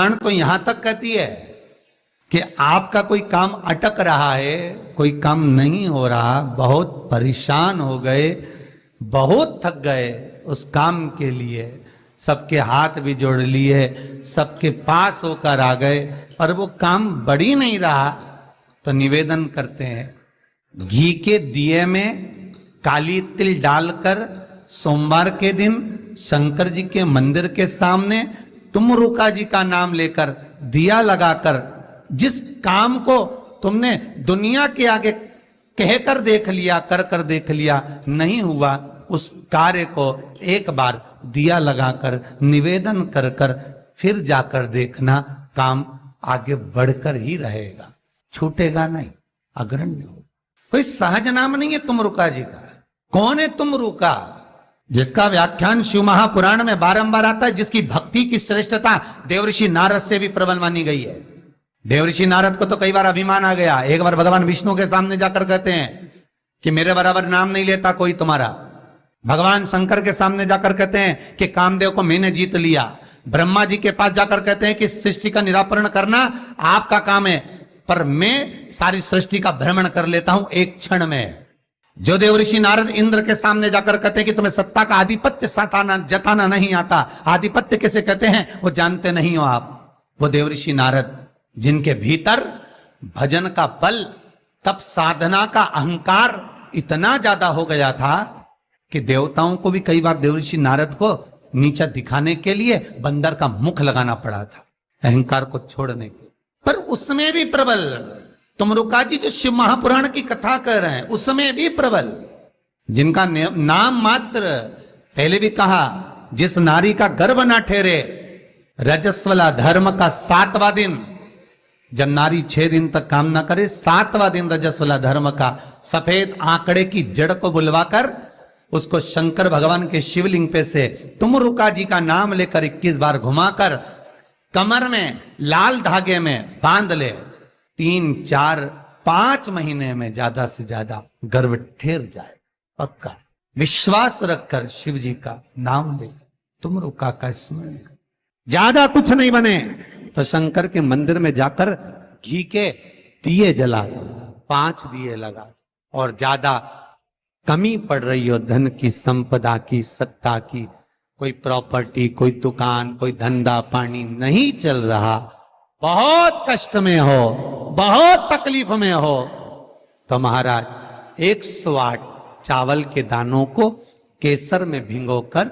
पुराण तो यहां तक कहती है कि आपका कोई काम अटक रहा है, कोई काम नहीं हो रहा, बहुत परेशान हो गए, बहुत थक गए, उस काम के लिए सबके हाथ भी जोड़ लिए, सबके पास होकर आ गए, पर वो काम बढ़ ही नहीं रहा, तो निवेदन करते हैं घी के दिए में काली तिल डालकर सोमवार के दिन शंकर जी के मंदिर के सामने तुमरुका जी का नाम लेकर दिया लगाकर जिस काम को तुमने दुनिया के आगे कहकर देख लिया, कर देख लिया, नहीं हुआ, उस कार्य को एक बार दिया लगाकर निवेदन कर फिर जाकर देखना, काम आगे बढ़कर ही रहेगा, छूटेगा नहीं, अग्रण्य हो। कोई सहज नाम नहीं है तुमरुका जी का। कौन है तुमरुका? जिसका व्याख्यान शिव महापुराण में बारंबार आता है, जिसकी भक्ति की श्रेष्ठता देवऋषि नारद से भी प्रबल मानी गई है। देवऋषि नारद को तो कई बार अभिमान आ गया, एक बार भगवान विष्णु के सामने जाकर कहते हैं कि मेरे बराबर नाम नहीं लेता कोई तुम्हारा। भगवान शंकर के सामने जाकर कहते हैं कि कामदेव को मैंने जीत लिया। ब्रह्मा जी के पास जाकर कहते हैं कि सृष्टि का निराकरण करना आपका काम है, पर मैं सारी सृष्टि का भ्रमण कर लेता हूं एक क्षण में। जो देवऋषि नारद इंद्र के सामने जाकर कहते हैं कि तुम्हें सत्ता का आधिपत्य जताना नहीं आता, आधिपत्य किसे कहते हैं वो जानते नहीं हो आप, वो देवऋषि नारद जिनके भीतर भजन का बल, तप साधना का अहंकार इतना ज्यादा हो गया था कि देवताओं को भी कई बार देवऋषि नारद को नीचा दिखाने के लिए बंदर का मुख लगाना पड़ा था, अहंकार को छोड़ने के। पर उसमें भी प्रबल तुमरुका जी जो शिव महापुराण की कथा कर रहे हैं, उसमें भी प्रबल, जिनका नाम मात्र, पहले भी कहा, जिस नारी का गर्भ ना ठहरे, रजस्वला धर्म का 7वां दिन, जब नारी 6 दिन तक काम ना करे, 7वां दिन रजस्वला धर्म का, सफेद आंकड़े की जड़ को बुलवाकर उसको शंकर भगवान के शिवलिंग पे से तुमरुका जी का नाम लेकर 21 बार घुमाकर कमर में लाल धागे में बांध ले, 3, 4, 5 महीने में ज्यादा से ज्यादा गर्भ ठहर जाए, पक्का विश्वास रखकर शिव जी का नाम ले, तुमरुका का स्मरण कर, ज्यादा कुछ नहीं बने तो शंकर के मंदिर में जाकर घी के दिए जला दो, 5 दिए लगा दो, और ज्यादा कमी पड़ रही हो धन की, संपदा की, सत्ता की, कोई प्रॉपर्टी, कोई दुकान, कोई धंधा पानी नहीं चल रहा, बहुत कष्ट में हो, बहुत तकलीफ में हो, तो महाराज 108 चावल के दानों को केसर में भिगोकर,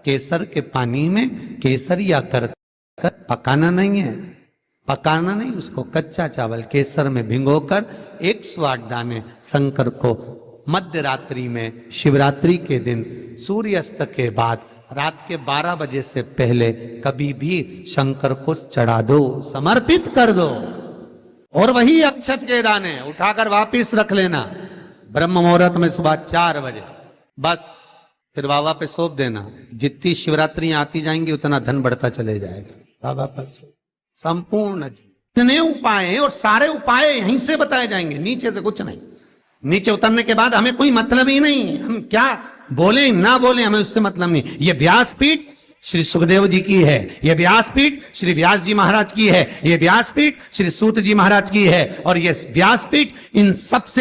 केसर के पानी में केसरिया कर पकाना नहीं है, पकाना नहीं, उसको कच्चा चावल केसर में भिगोकर 108 दाने शंकर को मध्य रात्रि में, शिवरात्रि के दिन, सूर्यास्त के बाद, रात के 12 बजे से पहले कभी भी शंकर को चढ़ा दो, समर्पित कर दो। और वही अक्षत के दाने उठाकर वापिस रख लेना ब्रह्म मुहूर्त में सुबह 4 बजे, बस फिर बाबा पे सौंप देना। जितनी शिवरात्रि आती जाएंगी उतना धन बढ़ता चले जाएगा, बाबा पर संपूर्ण जितने उपाय हैं, और सारे उपाय यहीं से बताए जाएंगे, नीचे से कुछ नहीं। नीचे उतरने के बाद हमें कोई मतलब ही नहीं, हम क्या बोले ना बोले हमें उससे मतलब नहीं। ये व्यासपीठ श्री सुखदेव जी की है, ये व्यासपीठ श्री व्यास जी महाराज की है, ये व्यासपीठ श्री सूत जी महाराज की है, और ये व्यासपीठ इन सबसे